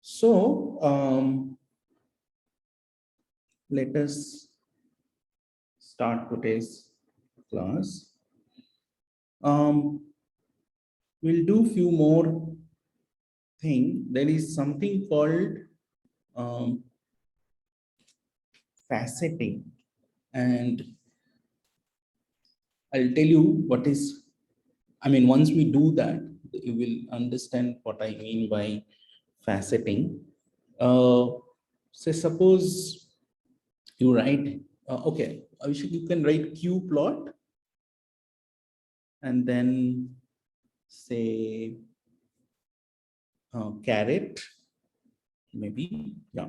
So let us start today's class. We'll do few more thing. There is something called faceting, and I'll tell you what is. I mean, once we do that, you will understand what I mean by faceting. So suppose you write, okay, you can write ggplot and then say caret, maybe, yeah.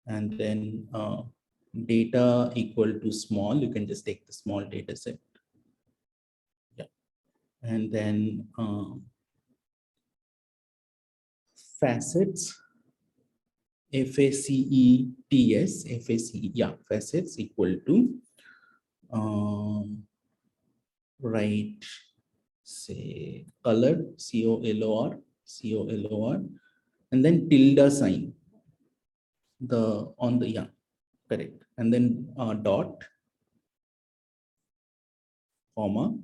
And then data equal to small, you can just take the small data set. Yeah. And then facets, facets equal to write, say, colored, color, and then tilde sign on the, yeah, correct, and then dot, comma,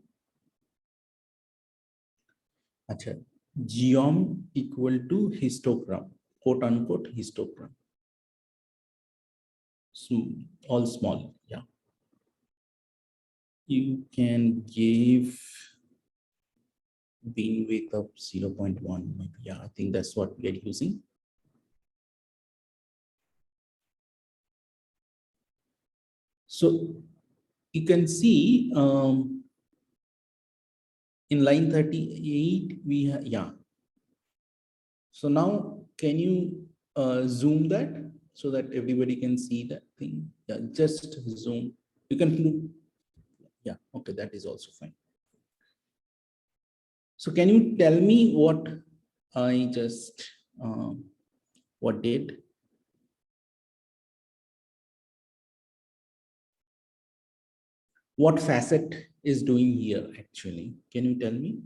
acha, geom equal to histogram, quote unquote histogram, all small, yeah. You can give beam width of 0.1, maybe, yeah, I think that's what we are using. So you can see in line 38, we have, yeah. So now can you zoom that so that everybody can see that thing? Yeah, just zoom. You can, yeah, okay, that is also fine. So can you tell me what I just, what did? What facet is doing here actually? Can you tell me?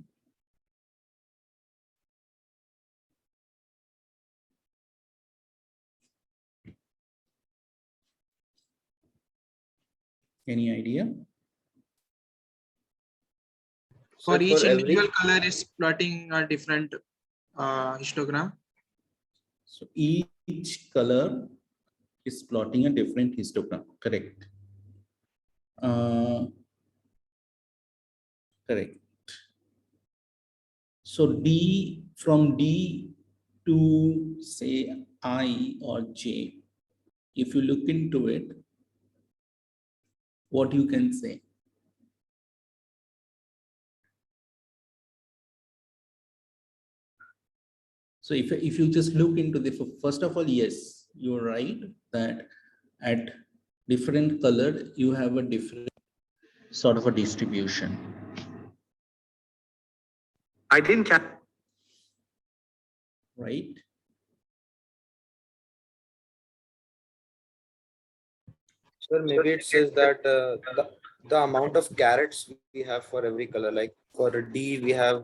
Any idea? For each individual color is plotting a different histogram. So each color is plotting a different histogram, correct? Correct. So from D to say I or J, if you look into it, what you can say? So if you just look into the, first of all, yes, you're right that at different color, you have a different sort of a distribution. I didn't catch. Right. Sir, maybe it says that the amount of carets we have for every color, like for D, we have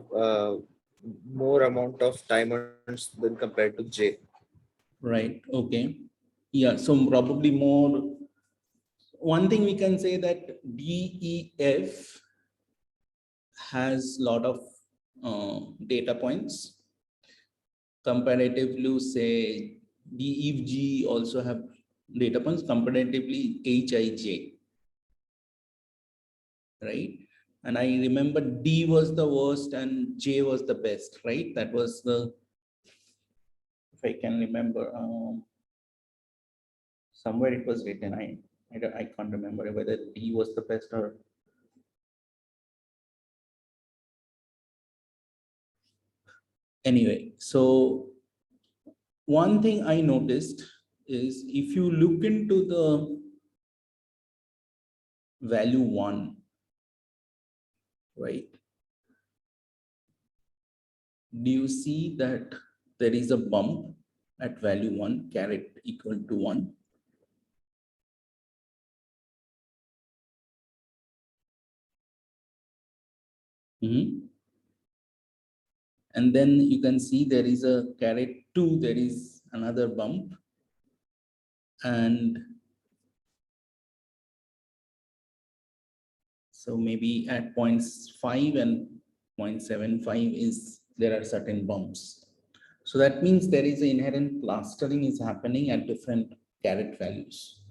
more amount of diamonds than compared to J. Right. Okay. Yeah. So probably more. One thing we can say that DEF has a lot of data points. Comparatively, say DEFG also have data points. Comparatively, HIJ. Right. And I remember D was the worst and J was the best. Right. That was the, if I can remember, somewhere it was written. I can't remember whether D was the best or. Anyway, so one thing I noticed is if you look into the value 1, right? Do you see that there is a bump at value 1, caret equal to 1? And then you can see there is a caret 2, there is another bump. And so maybe at 0.5 and 0.75 is, there are certain bumps. So that means there is an inherent clustering is happening at different caret values.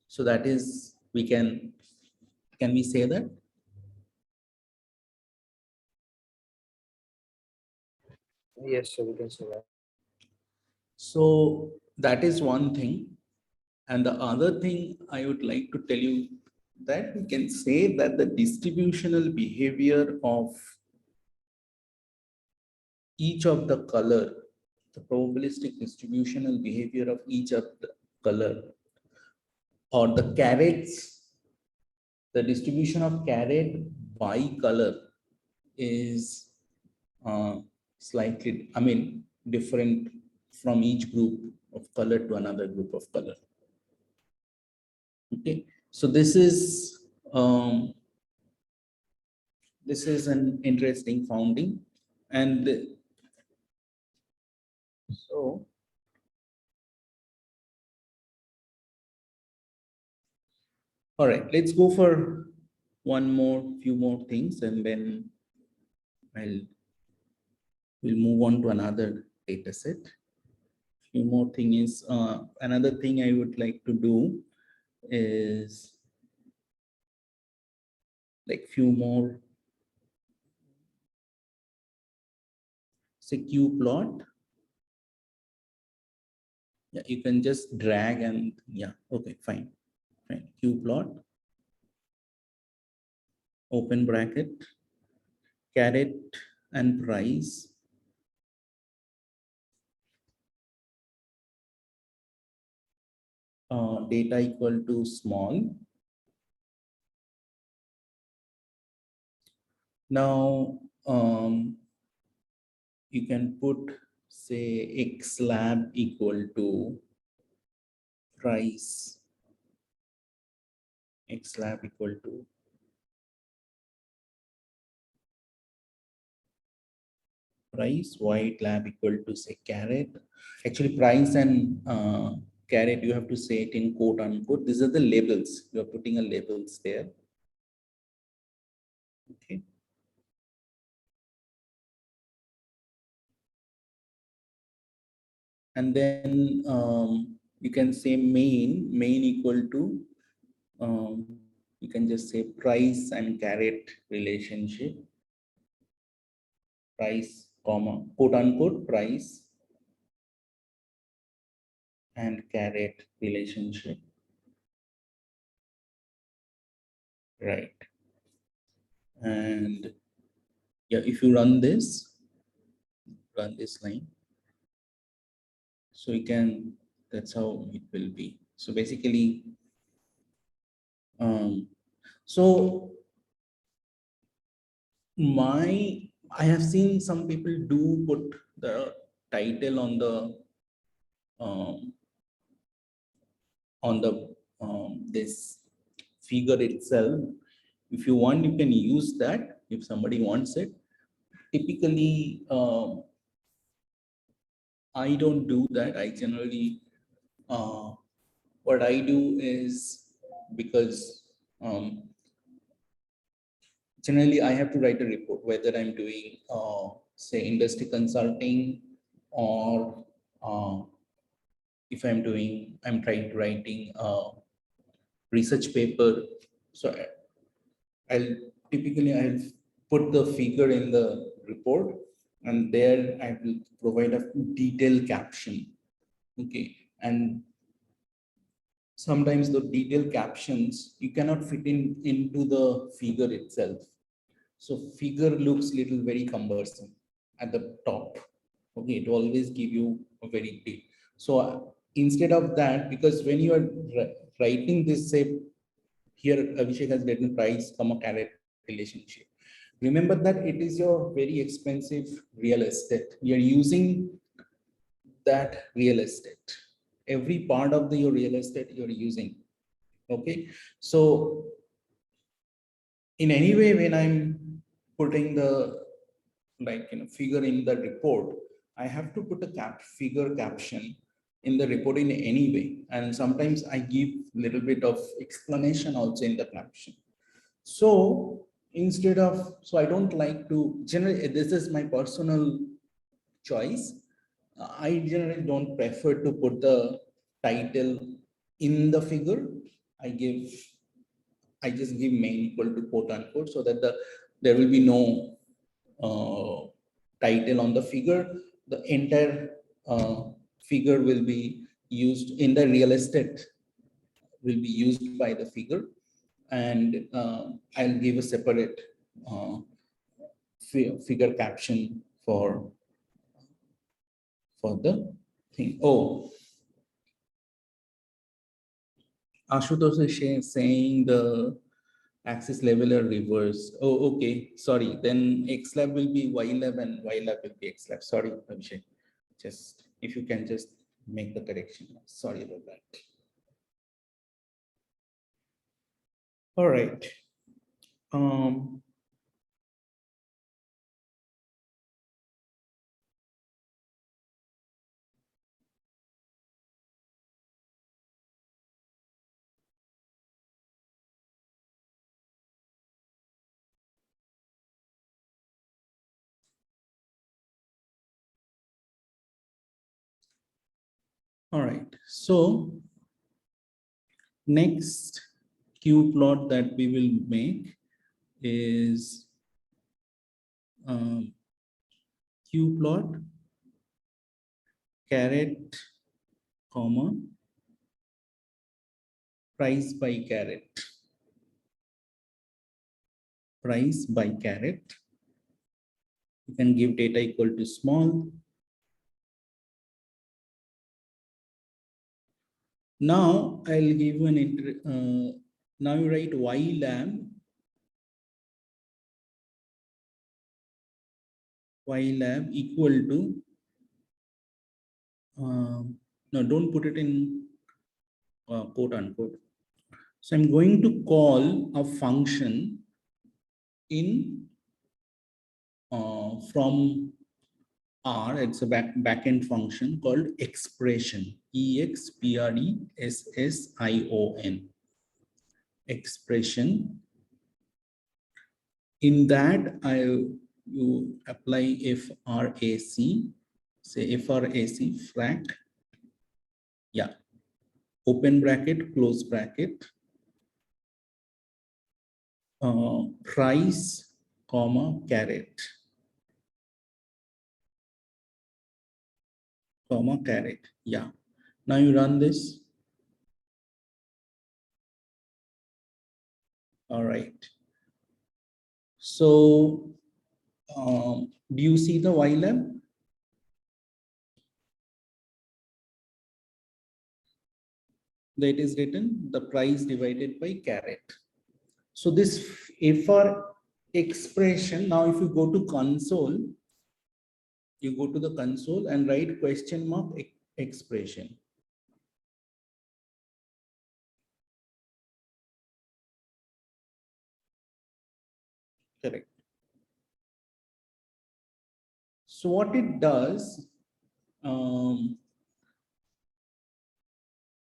So that is, we can we say that? Yes, so we can say that. So that is one thing. And the other thing I would like to tell you that we can say that the distributional behavior of each of the color, the probabilistic distributional behavior of each of the color or the carets, the distribution of caret by color is slightly, I mean, different from each group of color to another group of color. Okay, so this is an interesting finding, and so all right, let's go for few more things, and then we'll move on to another data set. Few more thing is another thing I would like to do is like few more, say ggplot. Yeah, you can just drag and yeah, okay, fine. Ggplot, open bracket, caret and price. Data equal to small. Now, you can put say X lab equal to price, X lab equal to price, white lab equal to say caret. Actually, price and caret, you have to say it in quote unquote. These are the labels. You are putting a labels there. Okay. And then you can say main equal to, you can just say price and caret relationship, price comma quote unquote price and caret relationship, right? And yeah, if you run this line, so you can, that's how it will be. So basically, so I have seen some people do put the title on the this figure itself. If you want, you can use that if somebody wants it. Typically, I don't do that. I generally, what I do is, because generally I have to write a report, whether I'm doing, say, industry consulting, or if I'm trying to writing a research paper. So I'll I'll put the figure in the report, and there I will provide a detailed caption. Okay, and sometimes the detailed captions you cannot fit into the figure itself. So figure looks little very cumbersome at the top. Okay, it will always give you a very big. So instead of that, because when you are writing this, say here Abhishek has written price comma caret relationship. Remember that it is your very expensive real estate. You're using that real estate. Every part of your real estate you're using. Okay, so in any way, when I'm putting the like figure in the report, I have to put a figure caption in the report in any way, and sometimes I give little bit of explanation also in the caption. So instead of, so I don't like to generally, this is my personal choice. I generally don't prefer to put the title in the figure. I just give main equal to quote unquote, so that there will be no title on the figure. The entire figure will be used in the real estate, will be used by the figure, and I'll give a separate uh, figure caption for the thing. Oh, Ashutosh is saying the axis level are reverse. Oh, okay. Sorry. Then X lab will be Y lab and Y lab will be X lab. Sorry, Abhishek. Just if you can just make the correction. Sorry about that. All right. Um, all right. So next ggplot that we will make is ggplot caret comma price by caret, price by caret. You can give data equal to small. Now I'll give you an now you write y lab equal to no, don't put it in quote unquote. So I'm going to call a function in from R. It's a backend function called expression, expression, expression. In that, you apply frac, say frac frac, yeah, open bracket, close bracket, price, comma, caret, comma, caret, yeah. Now you run this. All right. So, do you see the Y lab? That is written the price divided by caret. So this FR expression, now if you go to console, you go to the console and write question mark expression. Correct. So what it does,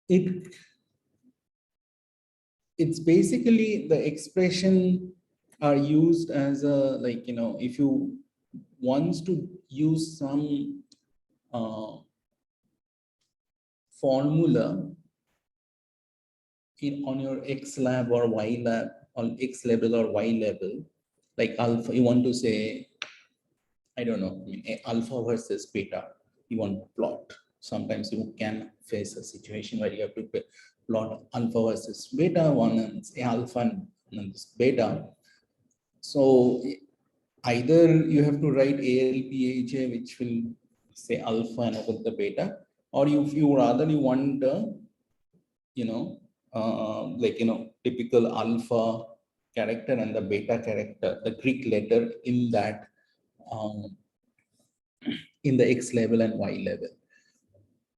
it's basically the expression are used as a, like, if you wants to use some formula on your X lab or Y lab, on X level or Y level, like alpha, you want to say, I don't know, I mean, alpha versus beta, you want to plot. Sometimes you can face a situation where you have to plot alpha versus beta, one is alpha and one is beta. So either you have to write ALPAJ, which will say alpha and over the beta, or if you rather you want like, typical alpha character and the beta character, the Greek letter in that, in the X level and Y level.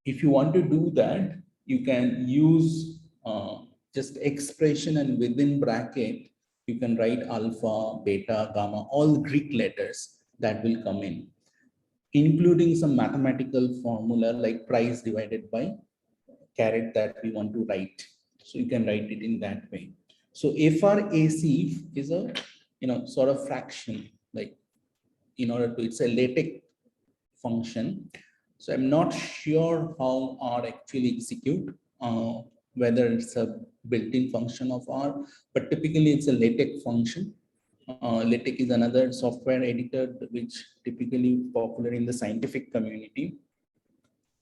If you want to do that, you can use just expression, and within bracket, you can write alpha, beta, gamma, all Greek letters. that will come in, including some mathematical formula like price divided by caret that we want to write. So you can write it in that way. So FRAC is a sort of fraction, like in order to, it's a LaTeX function. So I'm not sure how R actually execute, whether it's a built-in function of R, but typically it's a LaTeX function. LaTeX is another software editor which typically popular in the scientific community,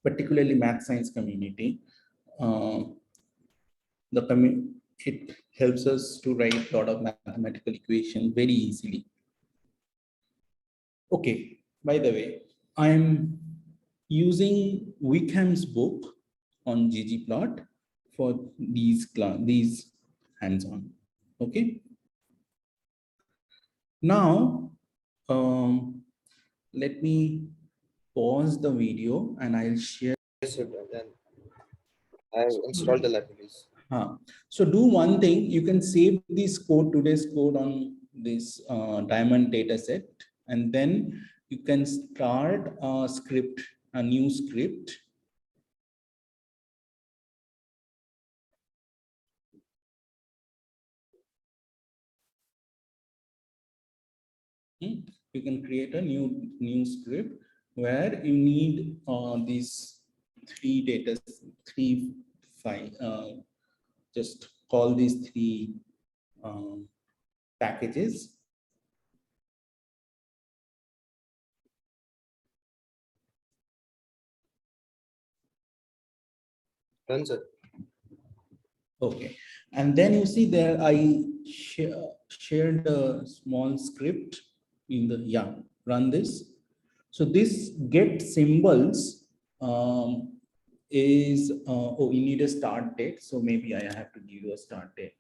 particularly math science community. It helps us to write a lot of mathematical equation very easily. Okay, by the way, I'm using Wickham's book on ggplot for these hands-on. Okay. Now, let me pause the video and I'll share. Yes, sir. Then I've installed the libraries. So do one thing, you can save this code, today's code, on this diamond data set, and then you can start a script, a new script. You can create a new script where you need these three file, just call these three packages. Done, sir. Okay, and then you see there I shared a small script in the run this. So this get symbols is oh, you need a start date. So maybe I have to give you a start date.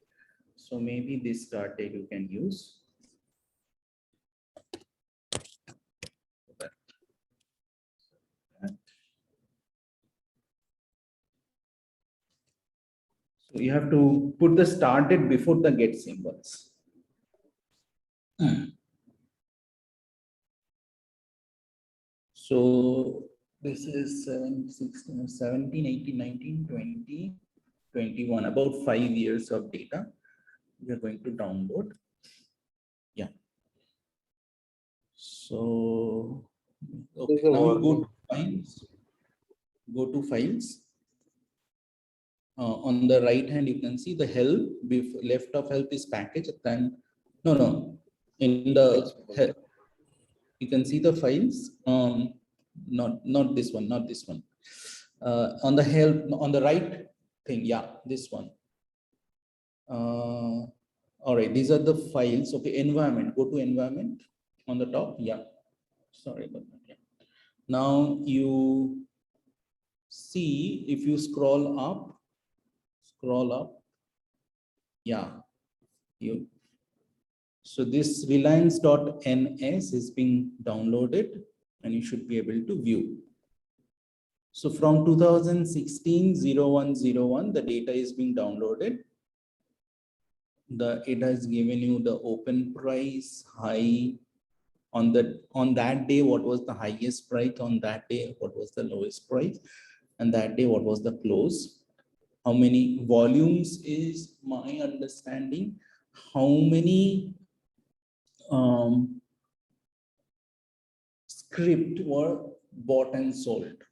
So maybe this start date you can use. So you have to put the start date before the get symbols. So this is 16, 17, 18, 19, 20, 21, about 5 years of data we are going to download. Yeah. So okay, now you go to files. Go to files. On the right hand, you can see the help. Left of help is package. Then no. In the help, you can see the files. Not this one. Not this one. On the help, on the right thing. Yeah, this one. All right, these are the files. Okay, environment. Go to environment on the top. Yeah. Sorry about that. Yeah. Now you see, if you scroll up. Yeah. So this reliance.ns is being downloaded and you should be able to view. So from 2016-0101, the data is being downloaded. It has given you the open price, high, on that day, what was the highest price, on that day, what was the lowest price, and that day, what was the close. How many volumes is my understanding, how many script were bought and sold.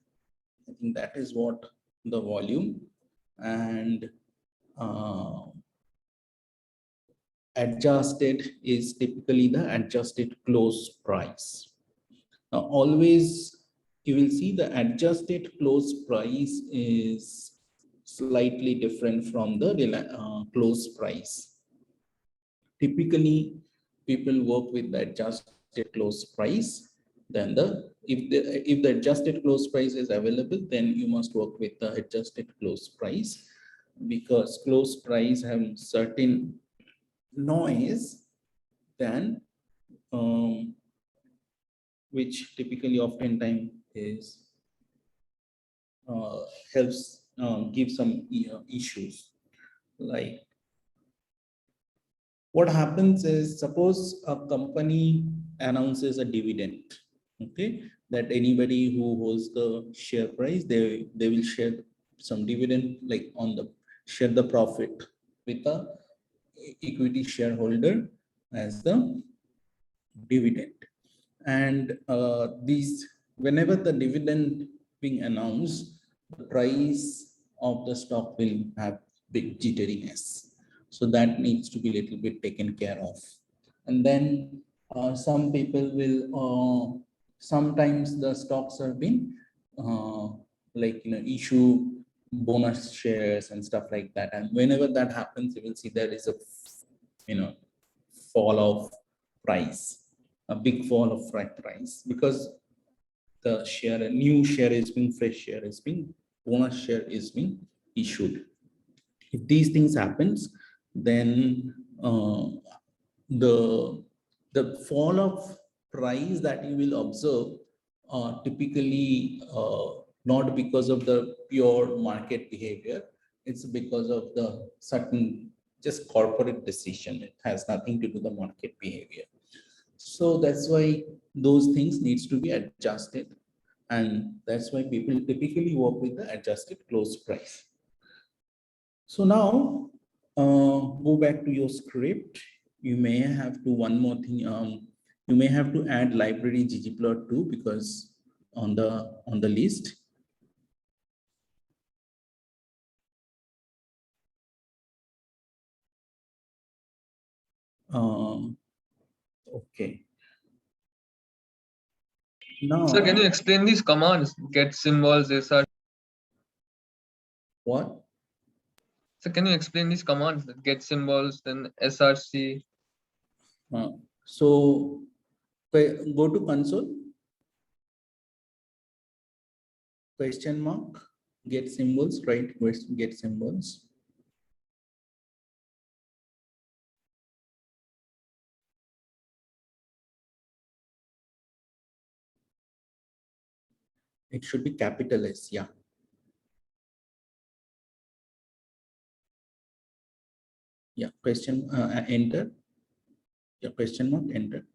I think that is what the volume, and adjusted is typically the adjusted close price. Now, always you will see the adjusted close price is slightly different from the close price. Typically, people work with the adjusted close price. Then if the adjusted close price is available, then you must work with the adjusted close price, because close price have certain noise than which typically oftentimes is helps give some issues. Like what happens is, suppose a company announces a dividend. Okay, that anybody who holds the share price, they will share some dividend, like on the share the profit with the equity shareholder as the dividend. And these, whenever the dividend being announced, the price of the stock will have big jitteriness. So that needs to be a little bit taken care of. And then some people will, sometimes the stocks have been issue bonus shares and stuff like that. And whenever that happens, you will see there is a, fall of price, a big fall of price, because the share, a new share is being, fresh share is being, bonus share is being issued. If these things happens, then the fall of price that you will observe typically not because of the pure market behavior, it's because of the certain just corporate decision. It has nothing to do with the market behavior. So that's why those things needs to be adjusted, and that's why people typically work with the adjusted close price. So now go back to your script. You may have to, one more thing, you may have to add library ggplot too, because on the list. Okay. Now, sir, can you explain these commands? Get symbols, SR. What? So can you explain these commands? Get symbols, then SRC. So go to console. Question mark. Get symbols. Right. Get symbols. It should be capital S. Yeah. Yeah. Question. Enter. Yeah. Question mark. Enter.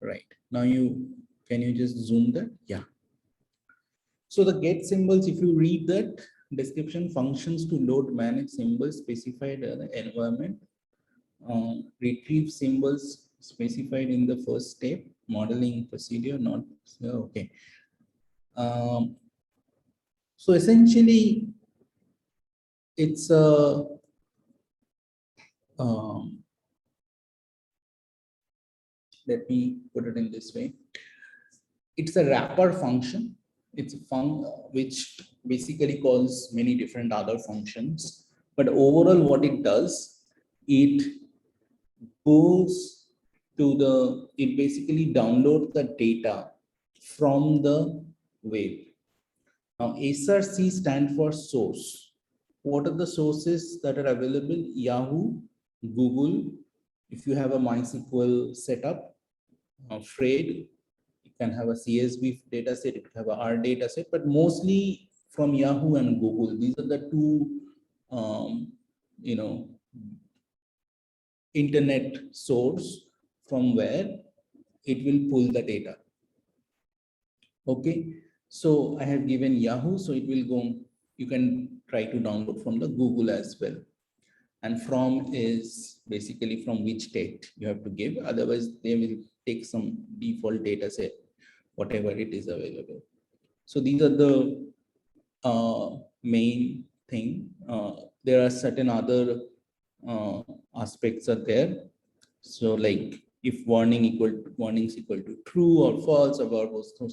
Right. Now can you just zoom that? Yeah. So the get symbols, if you read that description, functions to load, manage symbols specified in the environment, retrieve symbols specified in the first step, modeling procedure, not okay. So essentially, it's a let me put it in this way. It's a wrapper function. It's a which basically calls many different other functions. But overall, what it does, it goes to it basically downloads the data from the web. Now, SRC stands for source. What are the sources that are available? Yahoo, Google. If you have a MySQL setup, Fred, you can have a CSV data set, you can have a R data set, but mostly from Yahoo and Google. These are the two, internet source from where it will pull the data. Okay, so I have given Yahoo, so it will go, you can try to download from the Google as well. And from is basically from which state you have to give, otherwise they will take some default data set, whatever it is available. So these are the main thing. There are certain other aspects are there. So like if warnings equal to true or false, about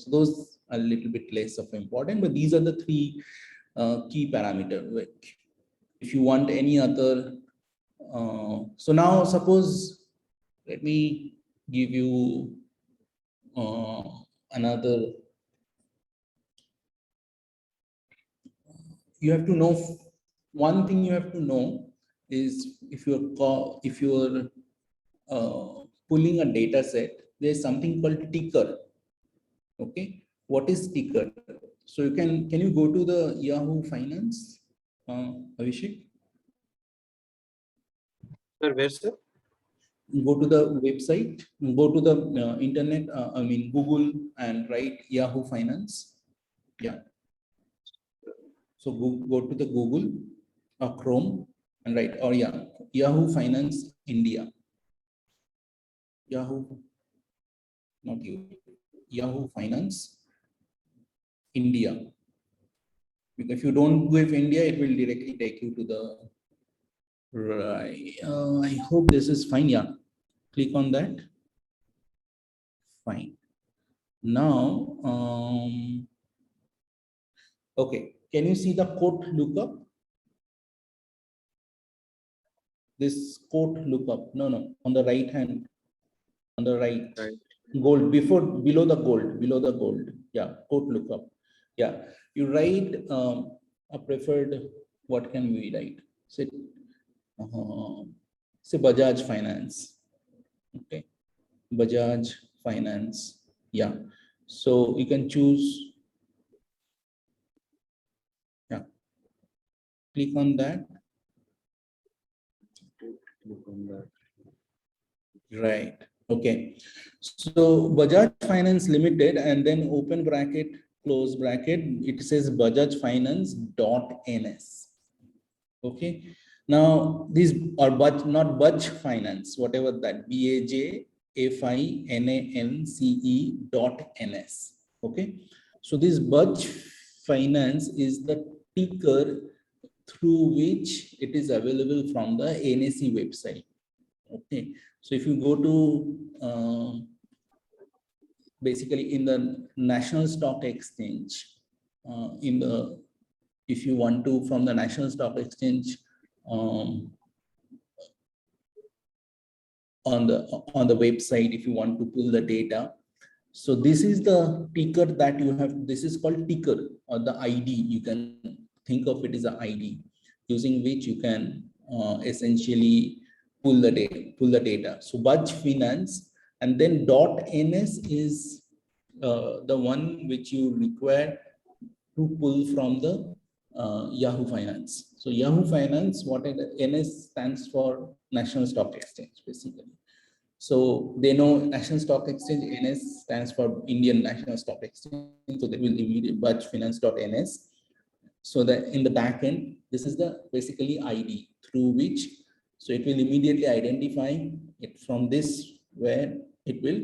those are a little bit less of important, but these are the three key parameters. Like if you want any other, so now suppose, let me give you another. You have to know, one thing you have to know is if you're pulling a data set, there's something called ticker. Okay, what is ticker? So can you go to the Yahoo Finance, Abhishek? Sir, where, sir? go to the website, go to the internet, I mean Google, and write Yahoo Finance. Yeah. So go to the Google or Chrome and write, or yeah, Yahoo Finance India. Yahoo, not you, Yahoo Finance India. Because if you don't go with India, it will directly take you to the right. I hope this is fine. Yeah. Click on that. Fine. Now, okay. Can you see the quote lookup? This quote lookup. No, on the right hand, on the right. Gold below the gold. Yeah, quote lookup. Yeah, you write a preferred. What can we write? Say, say Bajaj Finance. Okay, Bajaj Finance. Yeah, so you can choose. Yeah, click on that. Right. Okay. So Bajaj Finance Limited, and then open bracket, close bracket, it says Bajaj Finance .ns. Okay. Now these are not Baj Finance, whatever that, BAJFINANCE.ns. Okay. So this Baj Finance is the ticker through which it is available from the NSE website. Okay, so if you go to basically in the National Stock Exchange, if you want to from the National Stock Exchange on the website, if you want to pull the data, so this is the ticker that you have. This is called ticker, or the ID. You can think of it as an ID using which you can essentially pull the data. So Baj Finance, and then .ns is the one which you require to pull from the Yahoo Finance. So Yahoo Finance, what NS stands for National Stock Exchange, basically. So they know National Stock Exchange, NS stands for Indian National Stock Exchange. So they will immediately Baj Finance.ns. So that in the back end, this is the basically ID through which, so it will immediately identify it from this where it will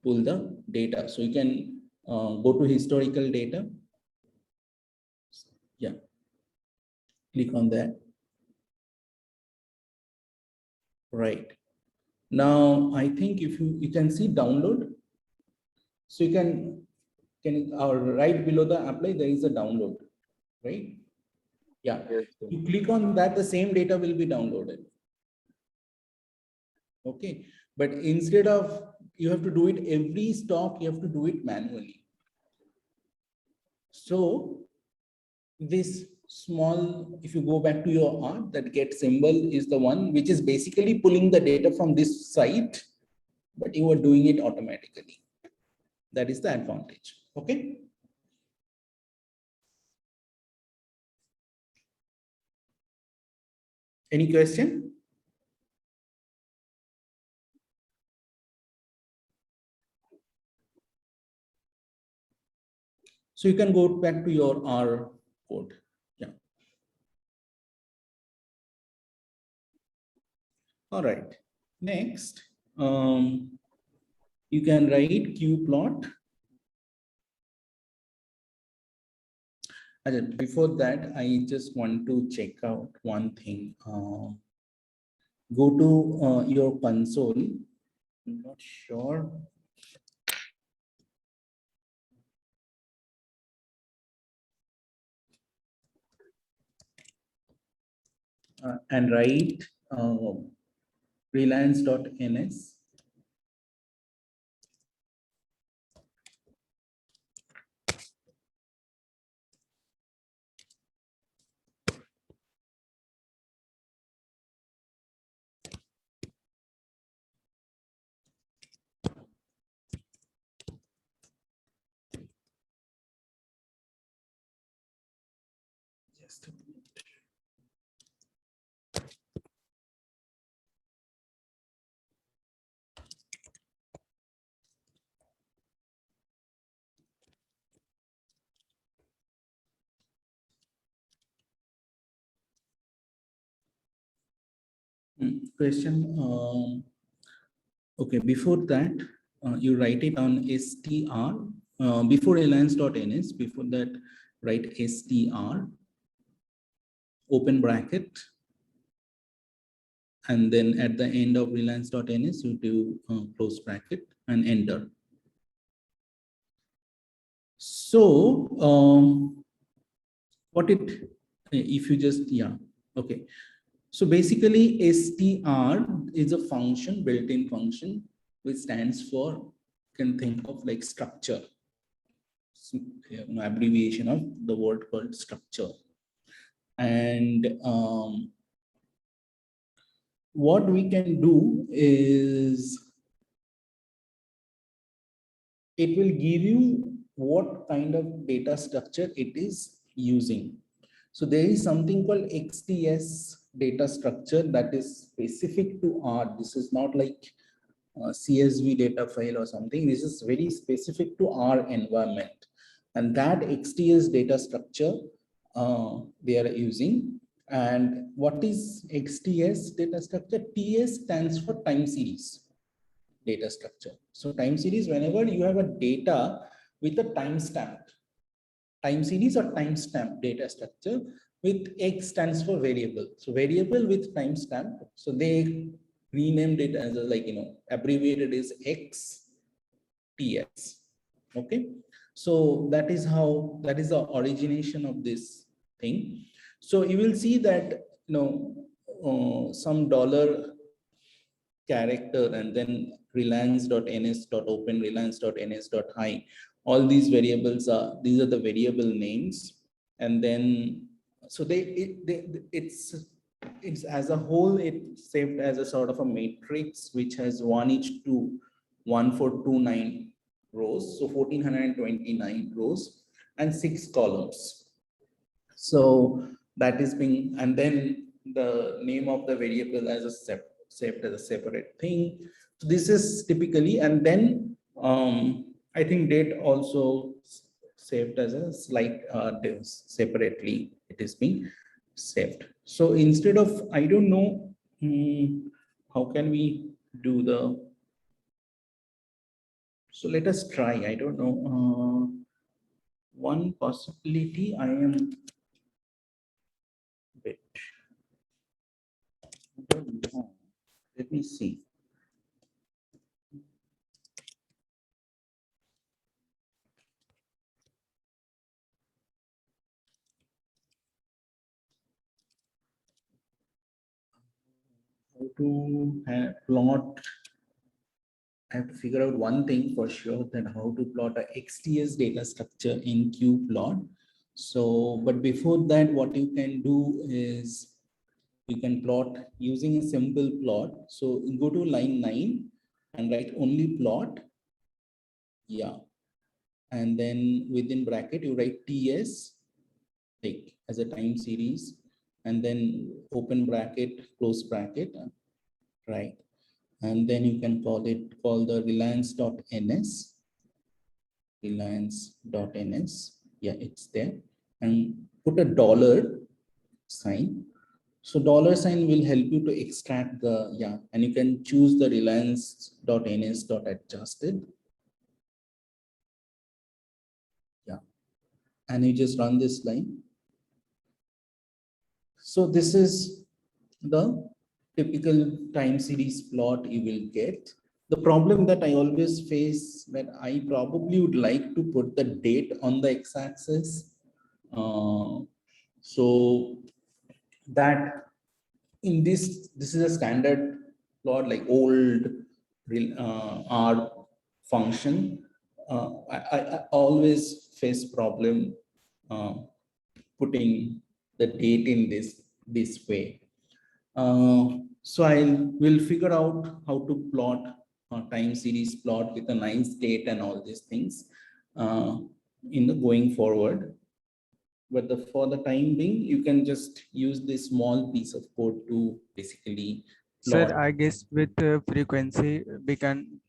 pull the data. So you can go to historical data. Yeah, click on that. Right. Now, I think if you can see download. So you can right below the apply, there is a download, right? Yeah. Yes, You click on that, the same data will be downloaded. Okay. But instead of, you have to do it every stock, you have to do it manually. So this small, if you go back to your art, that get symbol is the one which is basically pulling the data from this site, but you are doing it automatically. That is the advantage. Okay. Any question? So you can go back to your R code. Yeah. All right. Next, you can write ggplot. Before that, I just want to check out one thing. Go to your console. I'm not sure. And write reliance.ns. Just a minute. question. Okay, before that, you write it on str before alliance.ns. Before that, write str open bracket, and then at the end of reliance.ns, you do close bracket and enter. So, what it, if you just, yeah, okay. So basically, str is a function, built-in function, which stands for, you can think of like structure, abbreviation of the word called structure. And what we can do is, it will give you what kind of data structure it is using. So there is something called XTS data structure that is specific to R. This is not like CSV data file or something. This is very specific to our environment. And that XTS data structure they are using. And what is XTS data structure? TS stands for time series data structure. So time series, whenever you have a data with a timestamp, time series or timestamp data structure, with X stands for variable. So variable with timestamp. So they renamed it as a, like, abbreviated is XTS. Okay. So that is how, that is the origination of this thing. So you will see that, some dollar character and then reliance.ns.open, reliance.ns.high. All these variables are, these are the variable names. And then, so it's as a whole, it's saved as a sort of a matrix, which has 1 each to 1429 rows. So 1429 rows and 6 columns. So that is being, and then the name of the variable as a saved as a separate thing. So this is typically, and then I think date also saved as a slight separately, it is being saved. So instead of, I don't know, how can we do the, so let us try, I don't know, one possibility I am bit, I don't know. Let me see. How to plot. I have to figure out one thing for sure, that how to plot a XTS data structure in ggplot. So, but before that, what you can do is you can plot using a simple plot. So you go to line 9 and write only plot. Yeah. And then within bracket, you write TS, like as a time series, and then open bracket, close bracket, right? And then you can call the reliance.ns, reliance.ns. Yeah, it's there. And put a dollar sign. So dollar sign will help you to extract the, yeah, and you can choose the reliance.ns.adjusted. Yeah. And you just run this line. So this is the typical time series plot you will get. The problem that I always face, that I probably would like to put the date on the x-axis. So that in this is a standard plot, like old R function. I always face problem putting the date in this way. So I will figure out how to plot a time series plot with a nice date and all these things in the going forward. But for the time being, you can just use this small piece of code to basically plot. Sir, I guess with frequency, we can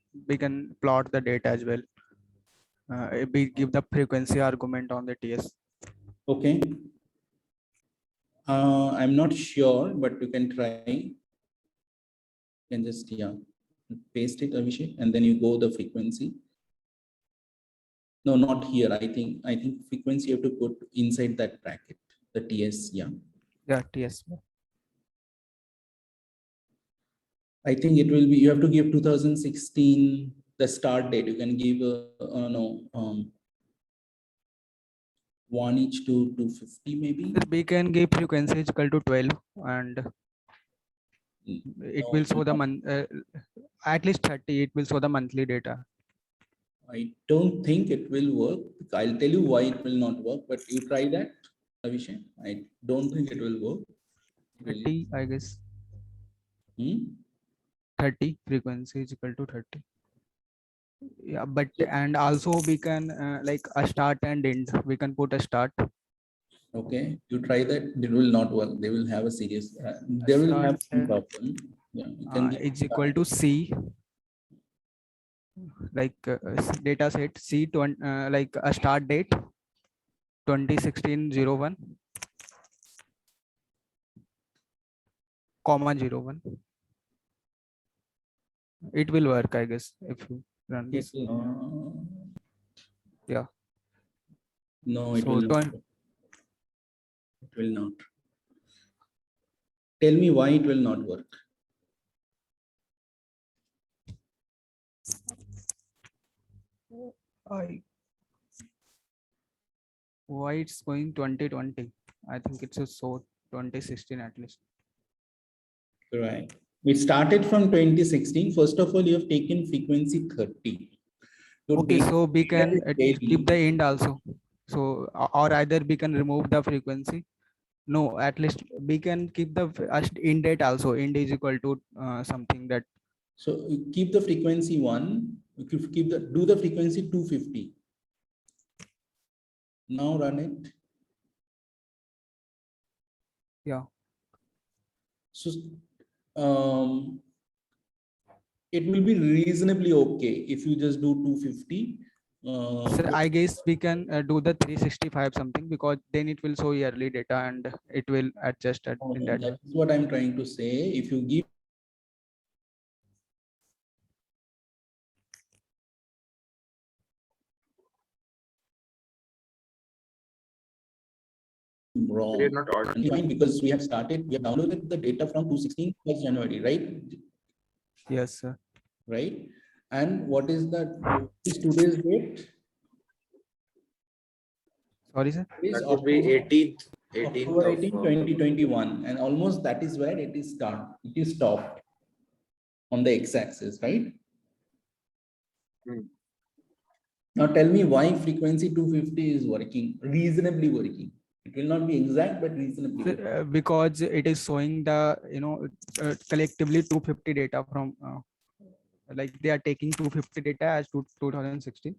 plot the data as well. We give the frequency argument on the TS. Okay. I'm not sure, but you can try. can just, yeah, paste it, Abhishek, and then you go the frequency. No, not here. I think frequency you have to put inside that bracket, the TS. Yeah. Yeah, TS. I think it will be, you have to give 2016, the start date. You can give, no, 1 each to 250 maybe. We can give frequency is equal to 12 and it No, will show the not. month, at least 30, it will show the monthly data. I don't think it will work. I'll tell you why it will not work, but you try that, Abhishek. I don't think it will work. Really. 30, I guess. 30 frequency is equal to 30. Yeah, but and also we can like a start and end. We can put a start. Okay, you try that. It will not work. They will have a serious. They will have some problem. Yeah, you can give It's equal to C, like data set C to like a start date 2016-01, comma 01. It will work, I guess, if you run it this. will not. Yeah. No, it So will not. It will not. Tell me why it will not work. Why it's going 2020? I think it's a so 2016 at least. Right. We started from 2016. First of all, you have taken frequency 30. Your Okay, data so we can is daily. keep the end also. So or either we can remove the frequency. No, at least we can keep the end date also. End is equal to something that. So you keep the frequency 1. You keep the, do the frequency 250. Now run it. Yeah. So it will be reasonably okay if you just do 250. Sir, I guess we can do the 365 something, because then it will show yearly data and it will adjust in that way. That's what I'm trying to say. If you give wrong, We're not audible. fine, because we have downloaded the data from 216 plus January, right? Yes, sir. Right. And what is that? Is today's date? Sorry, sir. That would be 18th. 18th October of 18, 2021, and almost that is where it is start. It is stopped on the x-axis, right? Now tell me why frequency 250 is working, reasonably working. It will not be exact, but reasonably working. Because it is showing the collectively 250 data from like they are taking 250 data as 2016,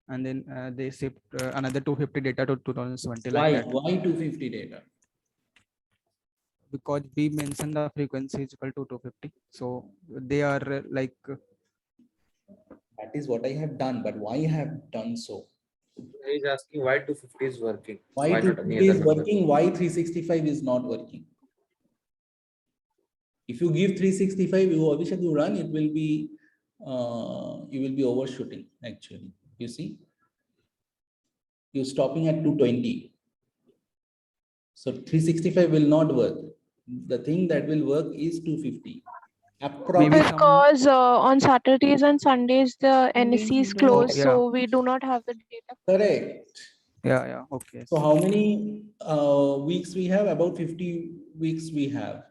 and then they shift another 250 data to 2020 like that. Why 250 data? Because we mentioned the frequency is equal to 250, so they are like That is what I have done, but why I have done so? He's asking why 250 is working. Why not 250 any other is number? working? Why 365 is not working? If you give 365, you obviously you run, it will be you will be overshooting actually. You see, you're stopping at 220. So 365 will not work. The thing that will work is 250. maybe some. Because on Saturdays and Sundays the NSC is closed, yeah. so we do not have the data. Correct. Yeah. Okay. So how many weeks we have? About 50 weeks we have,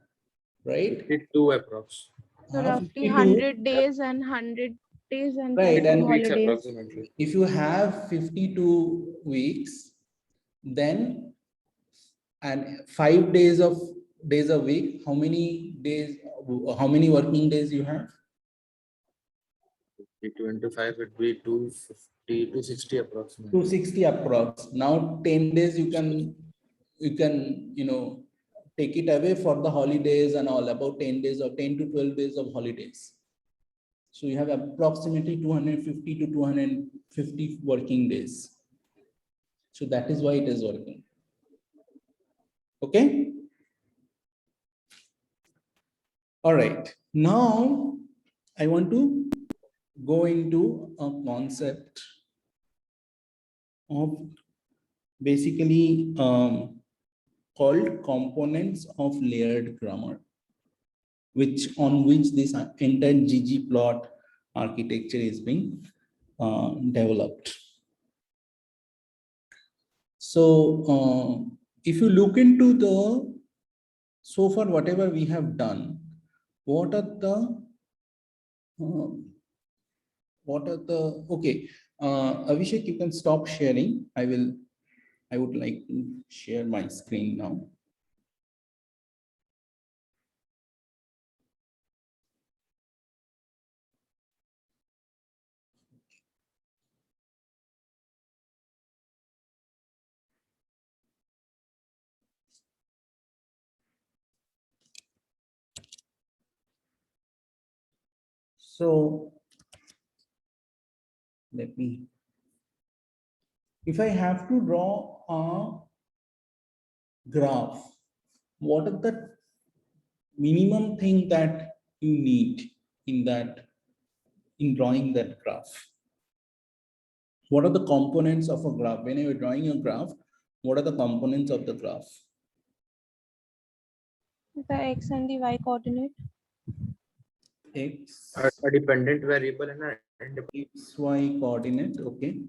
right? 52 approx. So roughly 52. 100 days and 100 days and Right, plus and some Weeks holidays. approximately. if you have 52 weeks, then and 5 days a week, how many days, how many working days you have? 25 would be 250, 260 approximately. 260 approx. Now 10 days you can take it away for the holidays and all, about 10 days or 10 to 12 days of holidays. So you have approximately 250 to 250 working days. So that is why it is working. Okay. All right. Now I want to go into a concept of basically called components of layered grammar, on which this entire ggplot architecture is being developed. So if you look into so far whatever we have done, what are the okay, Abhishek, you can stop sharing. I would like to share my screen now. So if I have to draw a graph, what are the minimum thing that you need in drawing that graph? What are the components of a graph? When you're drawing a graph, what are the components of the graph? The X and the Y coordinate. X, A dependent variable and a independent. X, Y coordinate, okay.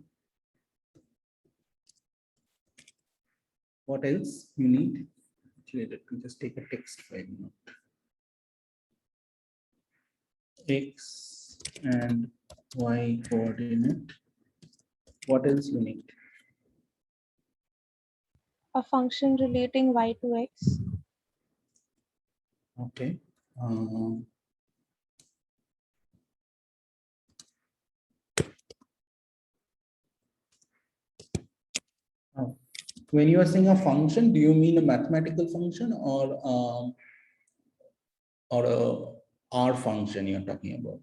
What else you need? Actually, let me just take a text file now. X and Y coordinate. What else you need? A function relating Y to X. Okay. When you are saying a function, do you mean a mathematical function or a R function you're talking about?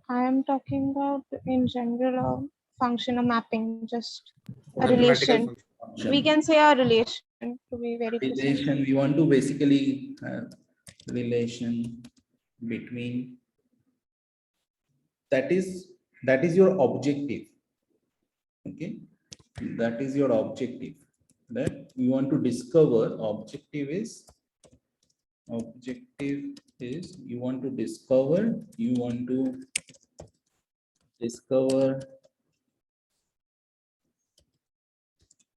I am talking about in general a function, a mapping, just a Mathematical relation. function. We can say a relation to be very precise. Relation, we want to basically relation between, that is your objective. Okay, that is your objective, that we want to discover. Objective is you want to discover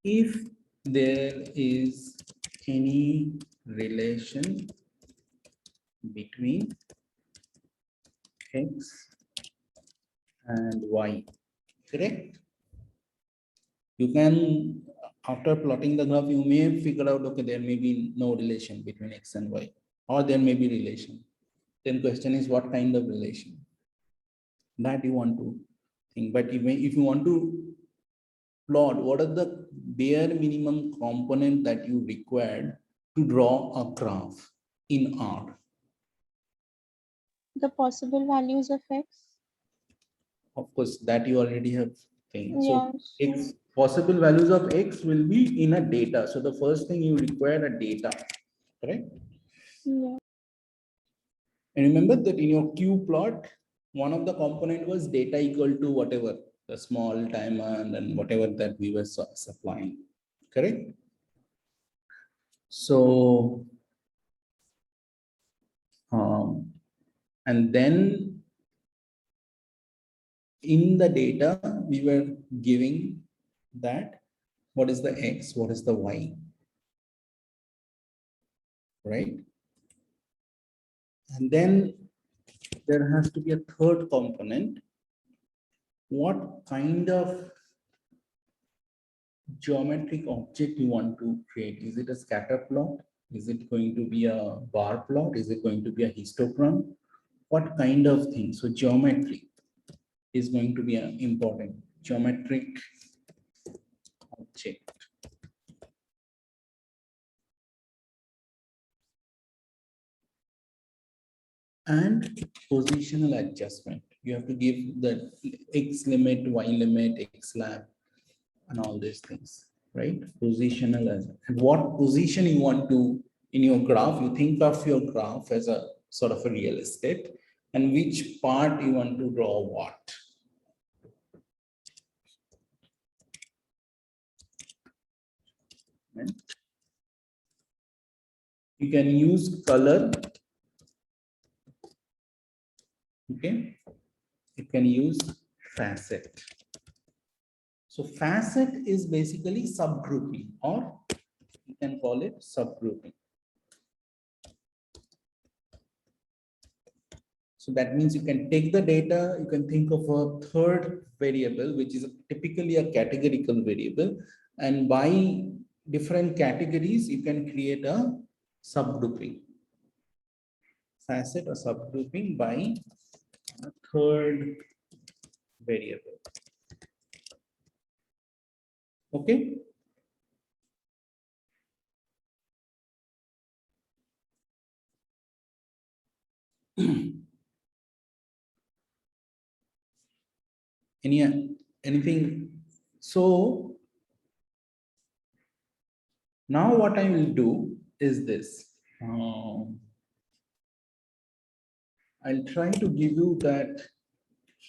if there is any relation between X and Y, correct? You can, after plotting the graph, you may figure out, okay, there may be no relation between X and Y, or there may be relation. Then question is, what kind of relation? That you want to think. But if you want to plot, what are the bare minimum component that you required to draw a graph in R? The possible values of X. Of course, that you already have thing. So Yeah. X, possible values of X will be in a data. So the first thing you require a data, correct? Yeah. And remember that in your Q plot, one of the component was data equal to whatever, the small timer and then whatever that we were supplying, correct? So, and then in the data, we were giving that what is the X, what is the Y, right? And then there has to be a third component. What kind of geometric object you want to create? Is it a scatter plot? Is it going to be a bar plot? Is it going to be a histogram? What kind of thing? So geometry is going to be an important geometric object. And positional adjustment. You have to give the X limit, Y limit, X lab, and all these things, right? Positional as, and what position you want to in your graph. You think of your graph as a sort of a real estate, and which part you want to draw what. Right? You can use color. Okay. You can use facet. So facet is basically subgrouping, or you can call it subgrouping. So that means you can take the data, you can think of a third variable, which is typically a categorical variable. And by different categories, you can create a subgrouping. Facet or subgrouping by a third variable. Okay. Anything? So now what I will do is this. I'll try to give you that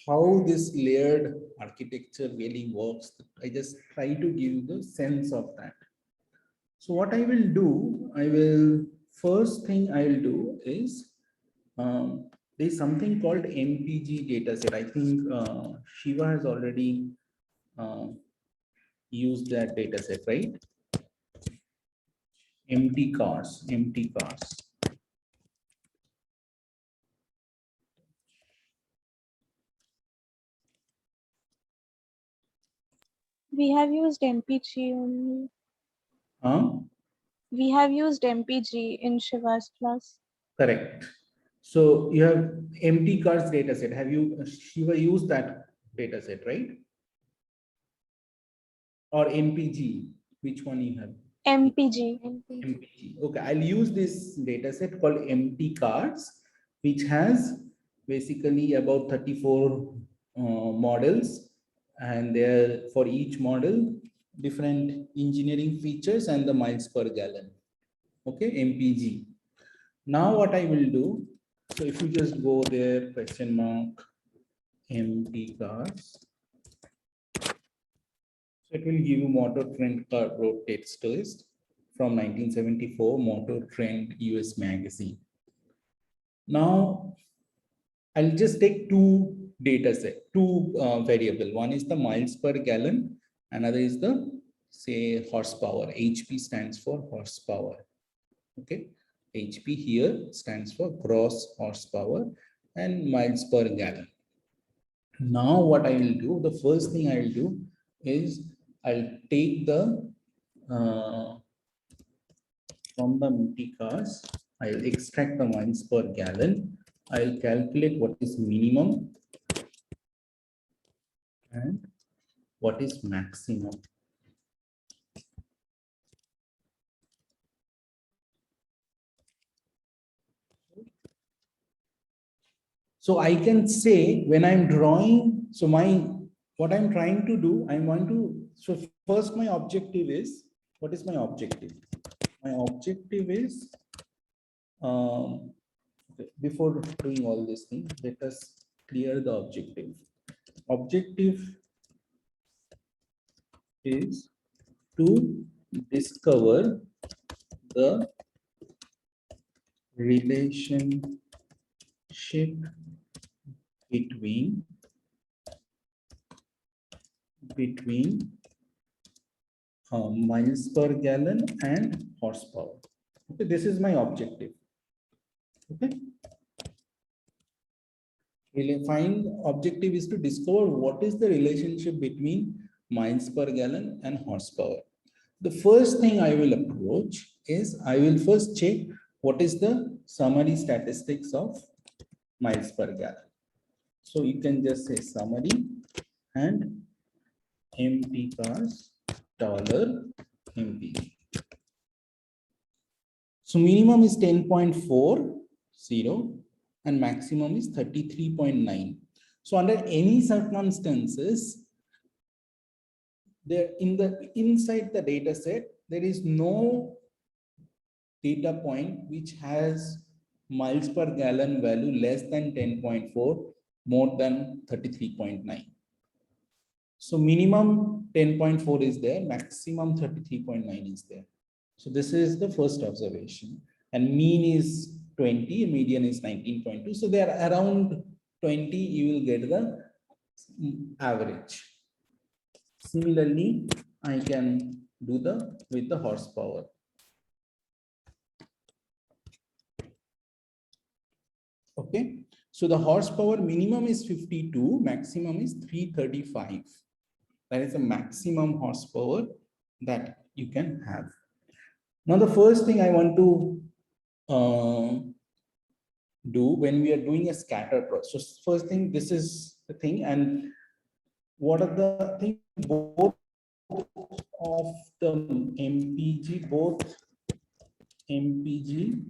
how this layered architecture really works. I just try to give you the sense of that. So what I will do, first thing I will do is, there's something called MPG dataset. I think Shiva has already used that dataset, right? Empty cars. We have used MPG only. Huh? We have used MPG in Shiva's class. Correct. So you have empty cars dataset. Have you, Shiva, used that dataset, right? Or MPG? Which one you have? MPG. MPG. Okay, I'll use this dataset called empty cards, which has basically about 34 models, and there for each model different engineering features and the miles per gallon. Okay, MPG. Now what I will do, so if you just go there, question mark, empty cars. So it will give you Motor Trend Car Road Test List from 1974, Motor Trend US magazine. Now I'll just take two data set, two variable. One is the miles per gallon, another is the, say, horsepower. HP stands for horsepower. Okay, HP here stands for gross horsepower and miles per gallon. Now what I will do, the first thing I will do is I'll take the from the empty cars, I'll extract the miles per gallon. I'll calculate what is minimum and what is maximum. So I can say when I'm drawing, so what I'm trying to do, I want to, so first my objective is, what is my objective? My objective is, before doing all these things, let us clear the objective. Objective is to discover the relationship between miles per gallon and horsepower. Okay, this is my objective. Okay. Objective is to discover what is the relationship between miles per gallon and horsepower. The first thing I will approach is I will first check what is the summary statistics of miles per gallon. So you can just say summary and empty cars $MPG. So minimum is 10.40 and maximum is 33.9. So under any circumstances, there inside the data set, there is no data point which has miles per gallon value less than 10.4, more than 33.9. So minimum 10.4 is there, maximum 33.9 is there. So this is the first observation. And mean is 20, median is 19.2. So they are around 20, you will get the average. Similarly, I can do the with the horsepower. Okay, so the horsepower minimum is 52, maximum is 335. That is the maximum horsepower that you can have. Now, the first thing I want to do when we are doing a scatter plot. So first thing, this is the thing, and what are the things? Both of the MPG, both MPG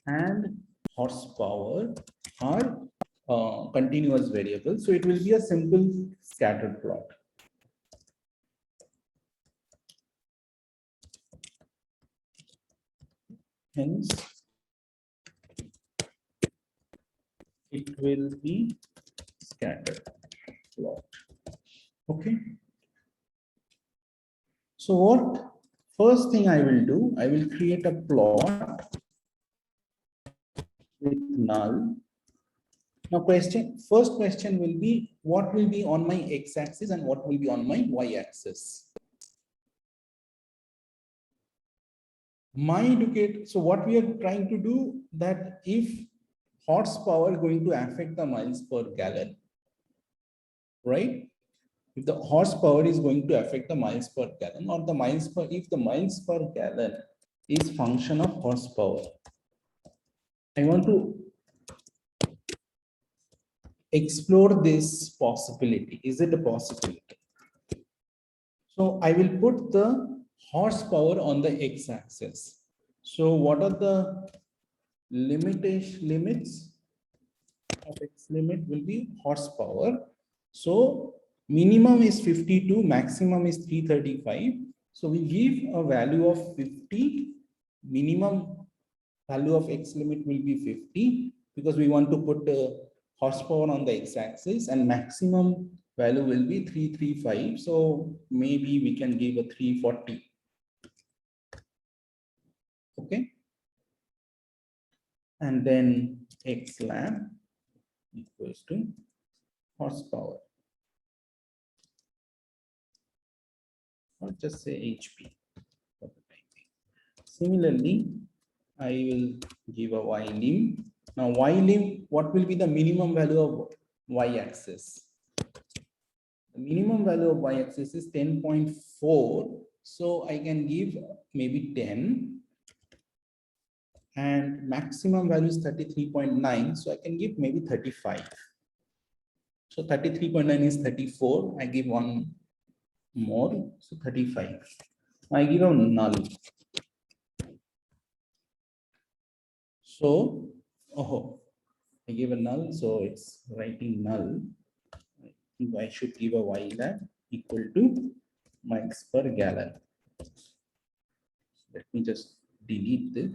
and horsepower are continuous variables. So it will be a simple scattered plot. Hence, it will be scattered plot. Okay. So what first thing I will do, I will create a plot with null. Now first question will be, what will be on my x-axis and what will be on my y-axis? So what we are trying to do, that if horsepower going to affect the miles per gallon, right? If the horsepower is going to affect the miles per gallon, or the miles per, if the miles per gallon is function of horsepower, I want to explore this possibility. Is it a possibility? So I will put the horsepower on the x-axis. So what are the limits of x limit will be horsepower. So minimum is 52, maximum is 335. So we give a value of 50, minimum value of x limit will be 50 because we want to put horsepower on the x-axis, and maximum value will be 335. So maybe we can give a 340. Okay. And then x lab equals to horsepower, or just say HP. Similarly, I will give a y lim. Now y lim, what will be the minimum value of y-axis? The minimum value of y-axis is 10.4. So I can give maybe 10. And maximum value is 33.9. So I can give maybe 35. So 33.9 is 34. I give one more. So 35. I give a null. So, I give a null. So it's writing null. I should give a y lab equal to miles per gallon. Let me just delete this.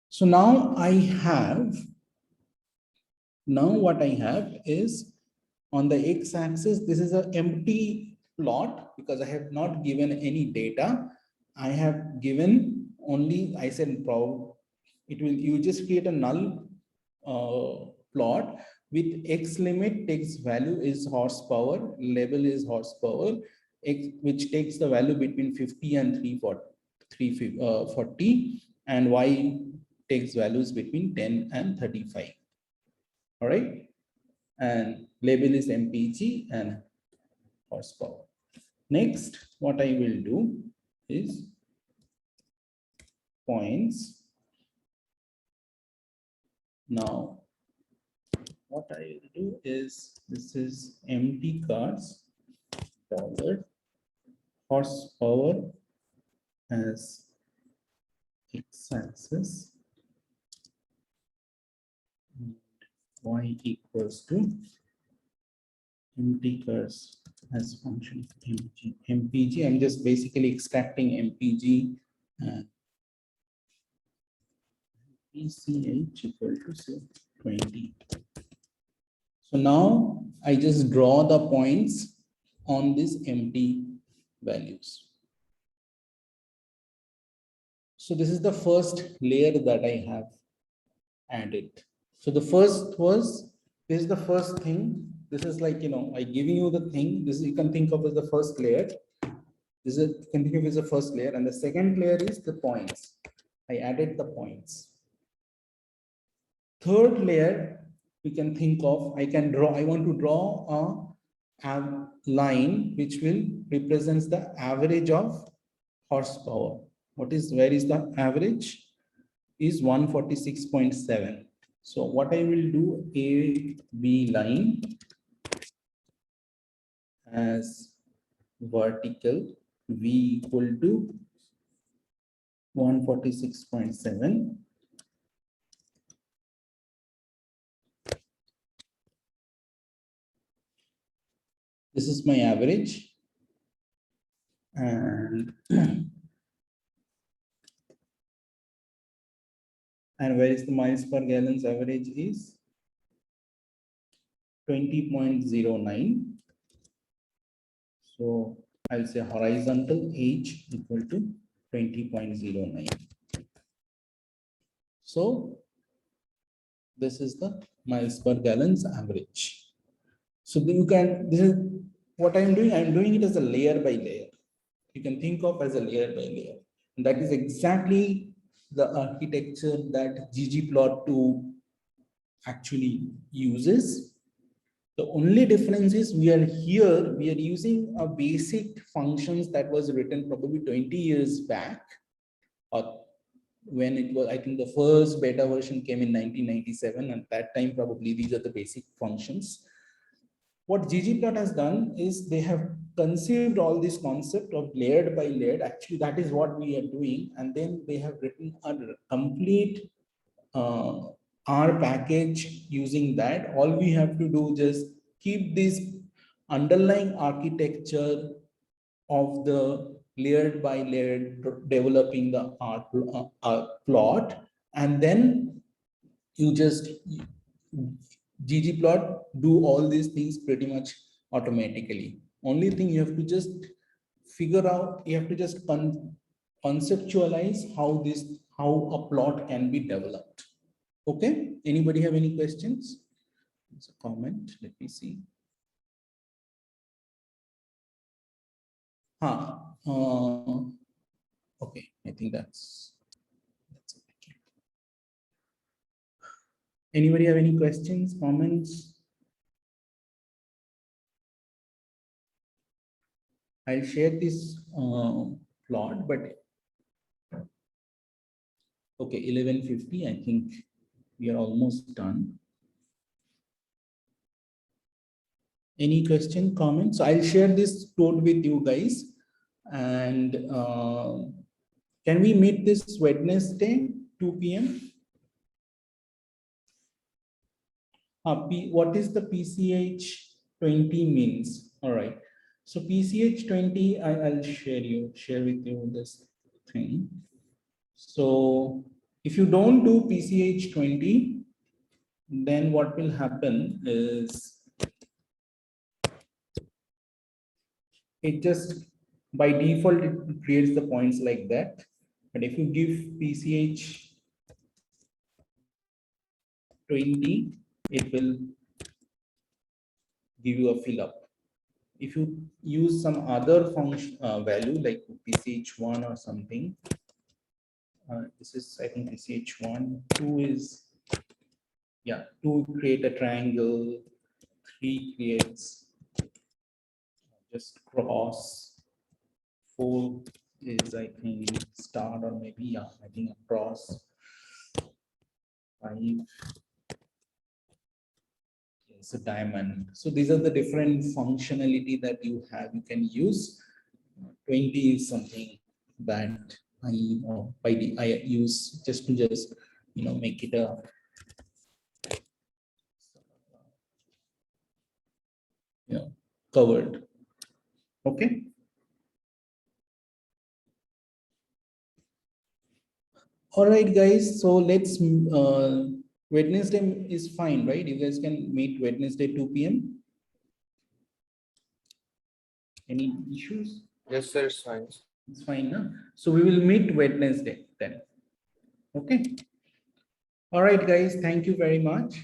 So now what I have is on the x-axis, this is an empty plot because I have not given any data. I have given only, I said, you just create a null plot with x limit, takes value is horsepower, label is horsepower, which takes the value between 50 and 340, and y takes values between 10 and 35. All right. And label is MPG and horsepower. Next, what I will do is points. Now, what I will do is, this is empty cars, dollar horsepower as x-axis, y equals to empty cars as function of MPG. I'm just basically extracting MPG PCH equal to say 20. So now I just draw the points on these empty values. So this is the first layer that I have added. So the first was, this is the first thing. This is like, I giving you the thing. This you can think of as the first layer. This is, you can think of as the first layer, and the second layer is the points. I added the points. Third layer, we can think of, I want to draw a line which will represents the average of horsepower. Where is the average? Is 146.7. So what I will do, A, B line as vertical, V equal to 146.7. This is my average. And and where is the miles per gallon's average is 20.09. So I'll say horizontal H equal to 20.09. So this is the miles per gallon's average. So you can, this is what I'm doing it as a layer by layer. You can think of as a layer by layer. And that is exactly the architecture that ggplot2 actually uses. The only difference is we are using a basic functions that was written probably 20 years back, or when it was, I think the first beta version came in 1997. At that time, probably these are the basic functions. What ggplot has done is they have conceived all this concept of layered by layered. Actually, that is what we are doing. And then they have written a complete R package using that. All we have to do just keep this underlying architecture of the layered by layered developing the R plot, and then you just ggplot do all these things pretty much automatically. Only thing you have to just figure out, you have to just conceptualize how a plot can be developed. Okay, anybody have any questions? It's a comment, let me see. Okay, I think that's okay. Anybody have any questions, comments? I'll share this plot, but okay, 11:50. I think we are almost done. Any question, comments? I'll share this plot with you guys. And can we meet this Wednesday, 2 p.m.? What is the PCH 20 means? All right. So PCH 20, I'll share with you this thing. So if you don't do PCH 20, then what will happen is it just by default it creates the points like that. But if you give PCH 20, it will give you a fill up. If you use some other function value like PCH1 or something, this is, I think, PCH1, 2 is, yeah, 2 create a triangle, 3 creates just cross, 4 is, I think, star, or maybe, yeah, I think a cross, 5 is a diamond. So these are the different functionality that you have, you can use. 20 is something that I use just to make it a covered. Okay. All right, guys. So let's, Wednesday is fine, right? You guys can meet Wednesday 2 p.m. Any issues? Yes, sir, it's fine. It's fine, no? So we will meet Wednesday then. Okay. All right, guys. Thank you very much.